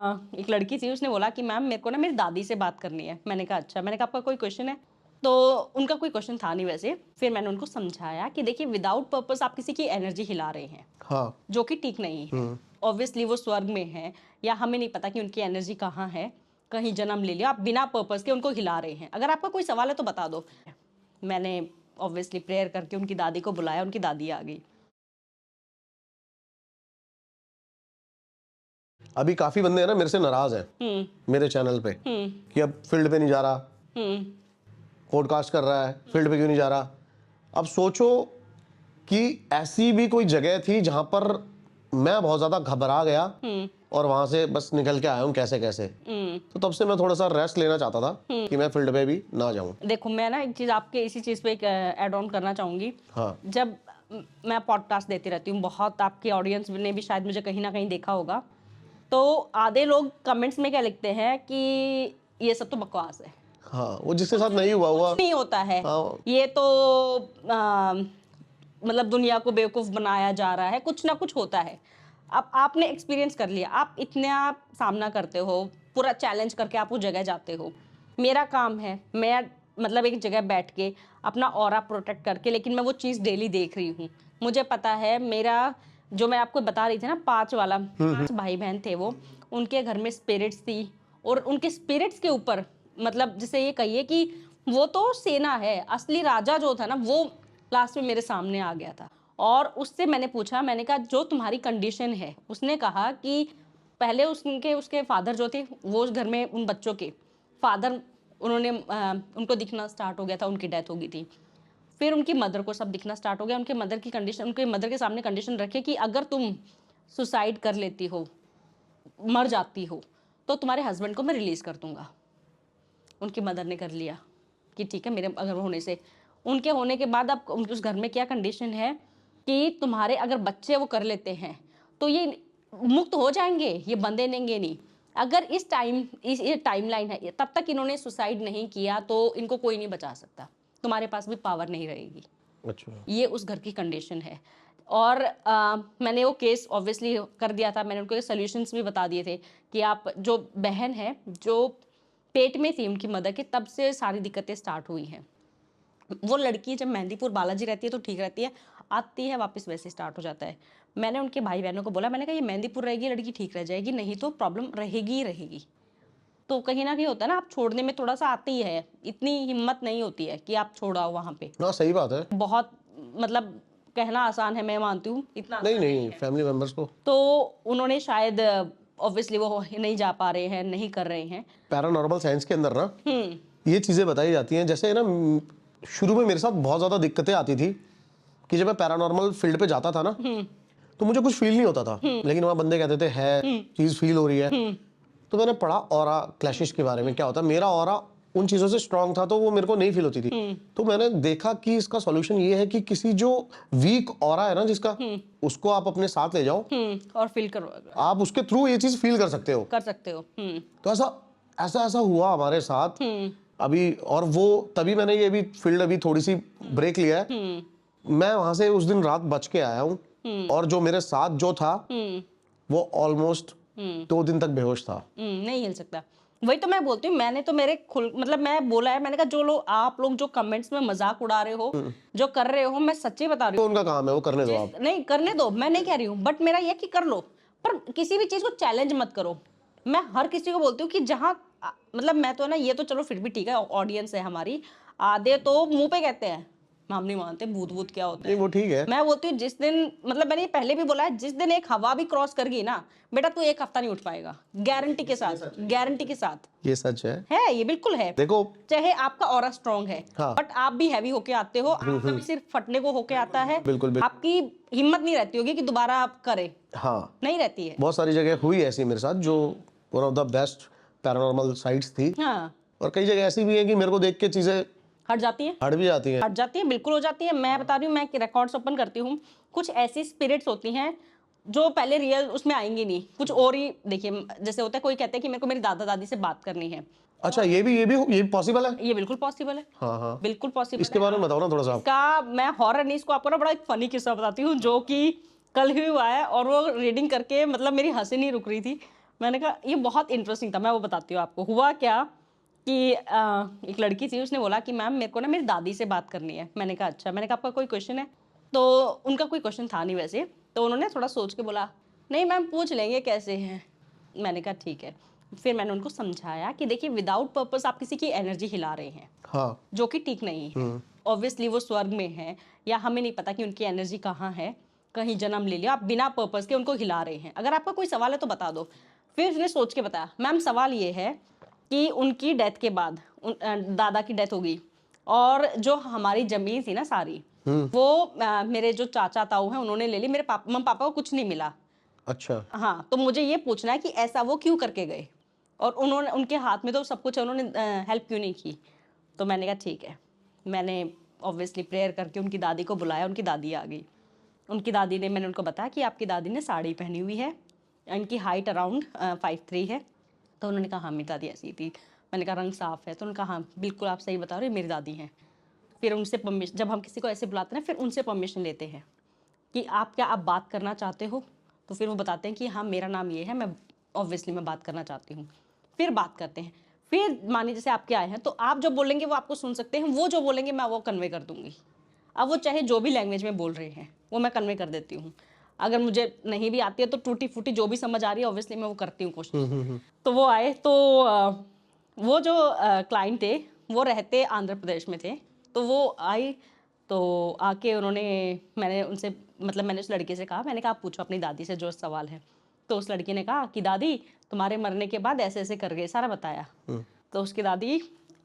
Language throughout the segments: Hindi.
एक लड़की थी, उसने बोला कि मैम मेरे को ना मेरी दादी से बात करनी है। मैंने कहा अच्छा। मैंने कहा आपका कोई क्वेश्चन है? तो उनका कोई क्वेश्चन था नहीं वैसे। फिर मैंने उनको समझाया कि देखिए विदाउट पर्पस आप किसी की एनर्जी हिला रहे हैं, हाँ। जो कि ठीक नहीं है। ऑब्वियसली वो स्वर्ग में है या हमें नहीं पता कि उनकी एनर्जी कहाँ है, कहीं जन्म ले लिया, आप बिना पर्पस के उनको हिला रहे हैं। अगर आपका कोई सवाल है तो बता दो। मैंने ऑब्वियसली प्रेयर करके उनकी दादी को बुलाया, उनकी दादी आ गई। अभी काफी बंदे हैं ना मेरे से नाराज हैं मेरे चैनल पे कि अब फील्ड पे नहीं जा रहा, पॉडकास्ट कर रहा है, फील्ड पे क्यों नहीं जा रहा। अब सोचो कि ऐसी भी कोई जगह थी जहां पर मैं बहुत ज्यादा घबरा गया और वहां से बस निकल के आया हूँ कैसे कैसे। तो तब से मैं थोड़ा सा रेस्ट लेना चाहता था कि मैं फील्ड पे भी ना जाऊं। देखो मैं ना एक चीज आपके इसी चीज पे एक ऐड ऑन करना चाहूंगी। हाँ। जब मैं पॉडकास्ट देती रहती हूँ, बहुत आपकी ऑडियंस ने भी शायद मुझे कहीं ना कहीं देखा होगा, तो आधे लोग कमेंट्स में क्या लिखते हैं कि ये सब तो बकवास है। हाँ, वो जिसके साथ नहीं हुआ नहीं होता है। हाँ। ये तो मतलब दुनिया को बेवकूफ बनाया जा रहा है, कुछ ना कुछ होता है। अब आपने एक्सपीरियंस कर लिया, आप इतना सामना करते हो, पूरा चैलेंज करके आप उस जगह जाते हो। मेरा काम है, मैं मतलब एक जगह बैठ के अपना ऑरा प्रोटेक्ट करके, लेकिन मैं वो चीज़ डेली देख रही हूँ। मुझे पता है मेरा जो मैं आपको बता रही थी ना 5 वाला, 5 भाई बहन थे वो, उनके घर में स्पिरिट्स थी और उनके स्पिरिट्स के ऊपर मतलब जिसे ये कहिए कि वो तो सेना है, असली राजा जो था ना वो लास्ट में मेरे सामने आ गया था। और उससे मैंने पूछा, मैंने कहा जो तुम्हारी कंडीशन है, उसने कहा कि पहले उसके फादर जो थे वो उस घर में उन बच्चों के फादर उन्होंने उनको दिखना स्टार्ट हो गया था, उनकी डेथ हो गई थी। फिर उनकी मदर को सब दिखना स्टार्ट हो गया। उनके मदर की कंडीशन, उनके मदर के सामने कंडीशन रखे कि अगर तुम सुसाइड कर लेती हो, मर जाती हो, तो तुम्हारे हस्बैंड को मैं रिलीज कर दूंगा। उनकी मदर ने कर लिया कि ठीक है, मेरे अगर होने से, उनके होने के बाद अब उस घर में क्या कंडीशन है कि तुम्हारे अगर बच्चे वो कर लेते हैं तो ये मुक्त हो जाएंगे, ये बंधे नेंगे नहीं। अगर ये टाइमलाइन है, तब तक इन्होंने सुसाइड नहीं किया तो इनको कोई नहीं बचा सकता, तुम्हारे पास भी पावर नहीं रहेगी। अच्छा। ये उस घर की कंडीशन है। और मैंने वो केस ऑब्वियसली कर दिया था। मैंने उनको सॉल्यूशंस भी बता दिए थे कि आप जो बहन है जो पेट में थी उनकी मदर के, तब से सारी दिक्कतें स्टार्ट हुई हैं। वो लड़की जब मेहंदीपुर बालाजी रहती है तो ठीक रहती है, आती है वापस वैसे स्टार्ट हो जाता है। मैंने उनके भाई बहनों को बोला, मैंने कहा ये मेहंदीपुर रहेगी लड़की ठीक रह जाएगी, नहीं तो प्रॉब्लम रहेगी ही रहेगी। तो कहीं ना कहीं होता है ना, आप छोड़ने में थोड़ा सा आती है, इतनी हिम्मत नहीं होती है कि आप छोड़ाओ वहाँ पे। हाँ सही बात है। बहुत मतलब कहना आसान है, मैं मानती हूँ, इतना नहीं नहीं, फैमिली मेंबर्स को तो उन्होंने शायद ऑब्वियसली वो नहीं जा पा रहे हैं, नहीं कर रहे हैं। पैरानॉर्मल साइंस के अंदर ना ये चीजें बताई जाती हैं। जैसे ना शुरू में मेरे साथ बहुत ज्यादा दिक्कतें आती थी कि जब मैं पैरानॉर्मल फील्ड पे जाता था ना तो मुझे कुछ फील नहीं होता था, लेकिन वहाँ बंदे कहते थे है चीज फील हो रही है। तो मैंने पढ़ा ऑरा क्लैशेस के बारे में, क्या होता है। मेरा ऑरा उन चीजों से स्ट्रांग था तो वो मेरे को नहीं फील होती थी। तो मैंने देखा कि इसका सॉल्यूशन ये है कि किसी जो वीक ऑरा है ना जिसका, उसको आप अपने साथ ले जाओ और फील करो, आप उसके थ्रू ये चीज फील कर सकते हो। तो ऐसा ऐसा ऐसा हुआ हमारे साथ अभी। और वो तभी मैंने ये भी फील्ड अभी थोड़ी सी ब्रेक लिया है। मैं वहां से उस दिन रात बच के आया हूँ और जो मेरे साथ जो था वो ऑलमोस्ट 2 दिन तक बेहोश था। नहीं हिल सकता। वही तो मैं बोलती हूँ, मैंने तो मेरे मतलब मैं बोला है, मैंने कहा जो लोग आप लोग जो कमेंट्स में मजाक उड़ा रहे हो, जो कर रहे हो, मैं सच्ची बता रही तो हूँ, उनका काम है, वो करने दो आप। नहीं करने दो, मैं नहीं कह रही हूँ, बट मेरा ये कि कर लो, पर किसी भी चीज को चैलेंज मत करो। मैं हर किसी को बोलती हूँ कि जहाँ मतलब मैं तो ना, ये तो चलो फिर भी ठीक है, ऑडियंस है हमारी, आधे तो मुंह पे कहते हैं हम नहीं मानते, भूत भूत क्या होता है। वो ठीक है। मैं बोलती हूँ जिस दिन, मतलब मैंने ये पहले भी बोला है, जिस दिन एक हवा भी क्रॉस कर गई ना बेटा, तू 1 हफ्ता नहीं उठ पाएगा, गारंटी के साथ, गारंटी के साथ। ये सच है, ये बिल्कुल है। देखो चाहे आपका ऑरा स्ट्रांग है, हाँ। बट आप भी हैवी होके आते हो, आपका भी सिर्फ फटने को होके आता है। बिल्कुल। आपकी हिम्मत नहीं रहती होगी कि दोबारा आप करें। हाँ, नहीं रहती है। बहुत सारी जगह हुई ऐसी मेरे साथ जो one of the best paranormal sites थी। हाँ, और कई जगह ऐसी भी है कि मेरे को देख के चीजें हट जाती है, हट भी जाती हैं। हट जाती है, बिल्कुल हो जाती है। मैं बता रही हूँ, मैं रिकॉर्ड्स ओपन करती हूँ, कुछ ऐसी स्पिरिट्स होती हैं जो पहले रियल उसमें आएंगी नहीं, कुछ और ही। देखिए जैसे होता है, कोई कहता है कि मेरे को मेरी दादा दादी से बात करनी है। अच्छा, ये भी पॉसिबल है? ये बिल्कुल पॉसिबल है। हाँ हाँ, बिल्कुल पॉसिबल। इसके बारे में बताओ ना थोड़ा सा। इसका मैं हॉरर नहीं, इसको आपको ना बड़ा एक फनी किस्सा बताती हूँ जो कि कल ही हुआ है, और वो रीडिंग करके मतलब मेरी हंसी नहीं रुक रही थी। मैंने कहा ये बहुत इंटरेस्टिंग था, मैं वो बताती हूँ आपको। हुआ क्या कि एक लड़की थी, उसने बोला कि मैम मेरे को ना मेरी दादी से बात करनी है। मैंने कहा अच्छा। मैंने कहा आपका कोई क्वेश्चन है? तो उनका कोई क्वेश्चन था नहीं वैसे, तो उन्होंने थोड़ा सोच के बोला नहीं मैम पूछ लेंगे कैसे हैं। मैंने कहा ठीक है। फिर मैंने उनको समझाया कि देखिए विदाउट पर्पस आप किसी की एनर्जी हिला रहे हैं, हाँ। जो कि ठीक नहीं है। ऑब्वियसली वो स्वर्ग में है या हमें नहीं पता कि उनकी एनर्जी कहाँ है, कहीं जन्म ले लिया, आप बिना पर्पस के उनको हिला रहे हैं। अगर आपका कोई सवाल है तो बता दो। फिर उसने सोच के बताया मैम सवाल ये है कि उनकी डेथ के बाद दादा की डेथ होगी और जो हमारी जमीन थी ना सारी, वो मेरे जो चाचा ताऊ हैं उन्होंने ले ली, मेरे मम्मी पापा को कुछ नहीं मिला। अच्छा। हाँ, तो मुझे ये पूछना है कि ऐसा वो क्यों करके गए, और उन्होंने उनके हाथ में तो सब कुछ है, उन्होंने हेल्प क्यों नहीं की। तो मैंने कहा ठीक है। मैंने ऑब्वियसली प्रेयर करके उनकी दादी को बुलाया, उनकी दादी आ गई। उनकी दादी ने, मैंने उनको बताया कि आपकी दादी ने साड़ी पहनी हुई है, इनकी हाइट अराउंड 5'3" है। तो उन्होंने कहा हाँ मेरी दादी ऐसी थी। मैंने कहा रंग साफ है? तो उन्होंने कहा हाँ बिल्कुल आप सही बता रहे हो, मेरी दादी हैं। फिर उनसे परमिशन, जब हम किसी को ऐसे बुलाते हैं ना, फिर उनसे परमिशन लेते हैं कि आप क्या आप बात करना चाहते हो। तो फिर वो बताते हैं कि हाँ मेरा नाम ये है, मैं ऑब्वियसली मैं बात करना चाहती हूँ। फिर बात करते हैं। फिर मानिए जैसे आपके आए हैं तो आप जो बोलेंगे वो आपको सुन सकते हैं, वो जो बोलेंगे मैं वो कन्वे कर दूंगी। अब वो चाहे जो भी लैंग्वेज में बोल रहे हैं वो मैं कन्वे कर देती हूँ। अगर मुझे नहीं भी आती है तो टूटी फूटी जो भी समझ आ रही है ऑब्वियसली मैं वो करती हूँ कोशिश। तो वो आए तो वो जो क्लाइंट थे वो रहते आंध्र प्रदेश में थे। तो वो आई तो आके उन्होंने, मैंने उनसे मतलब मैंने उस लड़के से कहा, मैंने कहा आप पूछो अपनी दादी से जो सवाल है। तो उस लड़की ने कहा कि दादी तुम्हारे मरने के बाद ऐसे ऐसे कर गए, सारा बताया। तो उसकी दादी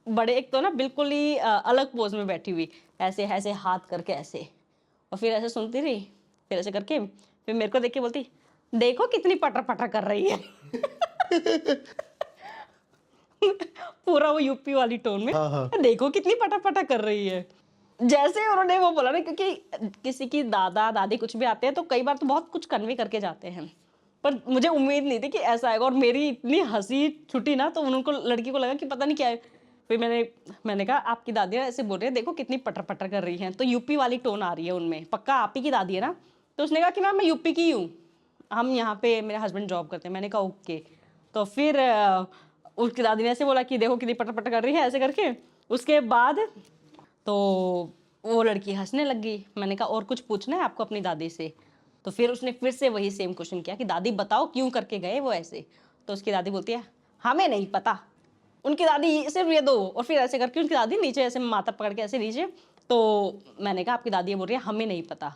बड़े, एक तो ना बिल्कुल ही अलग पोज में बैठी हुई, ऐसे ऐसे हाथ करके ऐसे, और फिर ऐसे सुनती रही, फिर ऐसे करके फिर मेरे को देख के बोलती देखो कितनी पटर पटर कर रही है। पूरा वो यूपी वाली टोन में, हाँ, हाँ। देखो कितनी पटा पटा कर रही है। जैसे उन्होंने वो बोला ना, क्योंकि किसी की दादा दादी कुछ भी आते हैं तो कई बार तो बहुत कुछ कन्वे करके जाते हैं, पर मुझे उम्मीद नहीं थी कि ऐसा आएगा। और मेरी इतनी हंसी छुटी ना, तो उनको, लड़की को लगा कि पता नहीं क्या है। फिर मैंने कहा आपकी दादी ऐसे बोल रही है, देखो कितनी पटर पटर कर रही है। तो यूपी वाली टोन आ रही है उनमें, पक्का आप ही की दादी है ना? तो उसने कहा कि मैम मैं यूपी की हूँ, हम यहाँ पे मेरे हस्बैंड जॉब करते हैं। मैंने कहा ओके। तो फिर उसकी दादी ने ऐसे बोला कि देखो कितनी पटर पटर कर रही है ऐसे करके। उसके बाद तो वो लड़की हंसने लगी। मैंने कहा और कुछ पूछना है आपको अपनी दादी से? तो फिर उसने फिर से वही सेम क्वेश्चन किया कि दादी बताओ क्यों करके गए वो ऐसे। तो उसकी दादी बोलती है हमें नहीं पता। उनकी दादी सिर्फ ये दो, और फिर ऐसे करके उनकी दादी नीचे ऐसे माथा पकड़ के ऐसे नीचे। तो मैंने कहा आपकी दादी ये बोल रही है हमें नहीं पता।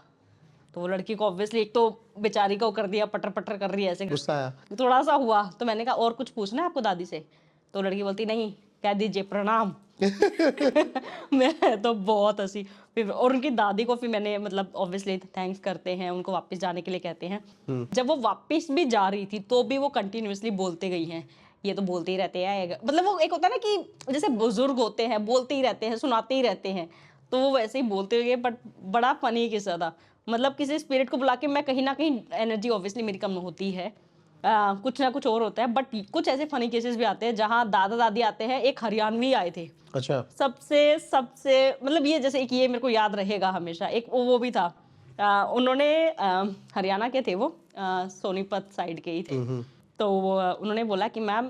तो वो लड़की को ऑब्वियसली, एक तो बेचारी को कर दिया, पटर पटर कर रही है ऐसे, गुस्सा आया? थोड़ा सा हुआ। तो मैंने कहा और कुछ पूछना है आपको दादी से? तो लड़की बोलती नहीं, कह दीजिए प्रणाम। मैं तो बहुत हंसी। फिर और उनकी दादी को फिर मैंने मतलब ऑब्वियसली थैंक्स करते हैं, उनको वापस जाने के लिए कहते हैं। जब वो वापस भी जा रही थी तो भी वो कंटिन्यूअसली बोलते गई हैं, ये तो बोलते ही रहते हैं। मतलब वो एक होता है ना कि जैसे बुजुर्ग होते हैं बोलते ही रहते हैं, सुनाते ही रहते हैं, तो वो वैसे ही बोलते हुए। बट बड़ा फनी किस्सा था। मतलब किसी स्पिरिट को बुला के, मैं कहीं ना कहीं एनर्जी ऑब्वियसली मेरी कम होती है, कुछ ना कुछ और होता है। बट कुछ ऐसे फनी केसेस भी आते हैं जहाँ दादा दादी आते हैं। एक हरियाणवी आए थे, अच्छा। सबसे सबसे मतलब ये, जैसे एक ये मेरे को याद रहेगा हमेशा। एक वो भी था, उन्होंने हरियाणा के थे वो, सोनीपत साइड के ही थे। तो उन्होंने बोला कि मैम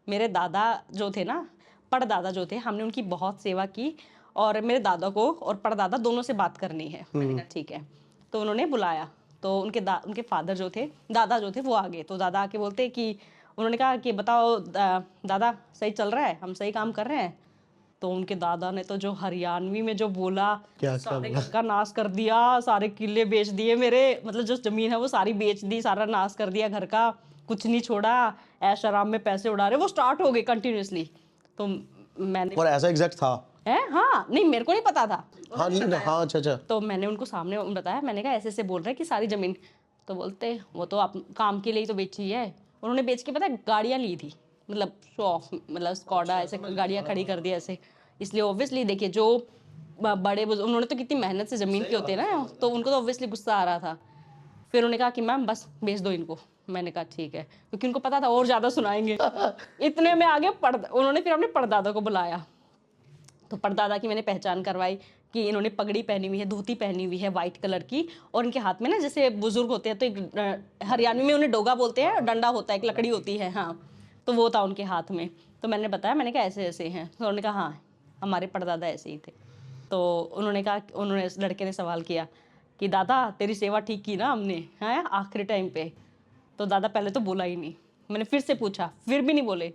मेरे दादा जो थे ना, परदादा जो थे, हमने उनकी बहुत सेवा की और मेरे दादा को और परदादा दोनों से बात करनी है। मैंने कहा ठीक है। तो उन्होंने बुलाया। तो उनके फादर जो थे, दादा जो थे, वो आ गए। तो दादा आके बोलते कि, उन्होंने कहा कि बताओ दादा सही चल रहा है, हम सही काम कर रहे हैं? तो उनके दादा ने तो जो हरियाणवी में जो बोला, क्या सारे बोला? घर का नाश कर दिया, सारे किले बेच दिए मेरे, मतलब जो जमीन है वो सारी बेच दी, सारा नाश कर दिया घर का, कुछ नहीं छोड़ा, ऐश आराम में पैसे उड़ा रहे। वो स्टार्ट हो गए कंटिन्यूअसली। तो मैंने, और ऐसा एग्जैक्ट था? है हाँ, नहीं मेरे को नहीं पता था। हाँ नहीं, हाँ, अच्छा अच्छा। तो मैंने उनको सामने बताया, मैंने कहा ऐसे ऐसे बोल रहे हैं कि सारी जमीन। तो बोलते वो तो आप काम के लिए ही तो बेची है। उन्होंने बेच के पता है गाड़ियाँ ली थी, मतलब शो ऑफ, मतलब स्कॉडा ऐसे गाड़ियाँ खड़ी कर दी ऐसे। इसलिए ऑब्वियसली देखिए जो बड़े बुजुर्ग, उन्होंने तो कितनी मेहनत से ज़मीन के होते हैं ना, तो उनको तो ऑब्वियसली गुस्सा आ रहा था। फिर उन्होंने कहा कि मैम बस बेच दो इनको। मैंने कहा ठीक है, क्योंकि उनको पता था और ज़्यादा सुनाएंगे। इतने में आगे उन्होंने फिर अपने परदादा को बुलाया। तो परदादा की मैंने पहचान करवाई कि इन्होंने पगड़ी पहनी हुई है, धोती पहनी हुई है वाइट कलर की, और इनके हाथ में ना जैसे बुजुर्ग होते हैं तो एक हरियाणवी में उन्हें डोगा बोलते हैं, डंडा होता है, एक लकड़ी होती है, हाँ, तो वो था उनके हाथ में। तो मैंने बताया, मैंने कहा ऐसे ऐसे हैं, तो उन्होंने कहा हाँ हमारे परदादा ऐसे ही थे। तो उन्होंने कहा, उन्होंने लड़के ने सवाल किया कि दादा तेरी सेवा ठीक की ना हमने, हैं आखिरी टाइम पे? तो दादा पहले तो बोला ही नहीं। मैंने फिर से पूछा, फिर भी नहीं बोले।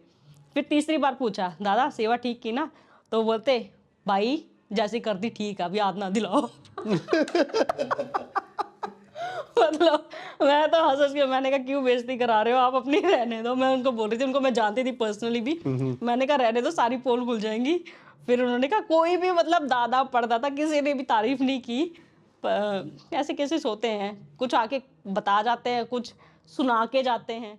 फिर तीसरी बार पूछा, दादा सेवा ठीक की ना? तो बोलते भाई जैसी कर दी ठीक है, अभी याद ना दिलाओ। मतलब मैं तो हंस के, मैंने कहा क्यों बेइज्जती करा रहे हो आप अपनी, रहने दो। मैं उनको बोल रही थी, उनको मैं जानती थी पर्सनली भी, मैंने कहा रहने दो सारी पोल खुल जाएंगी। फिर उन्होंने कहा कोई भी मतलब दादा परदादा किसी ने भी तारीफ नहीं की। ऐसे केसेस होते हैं, कुछ आके बता जाते हैं, कुछ सुना के जाते हैं।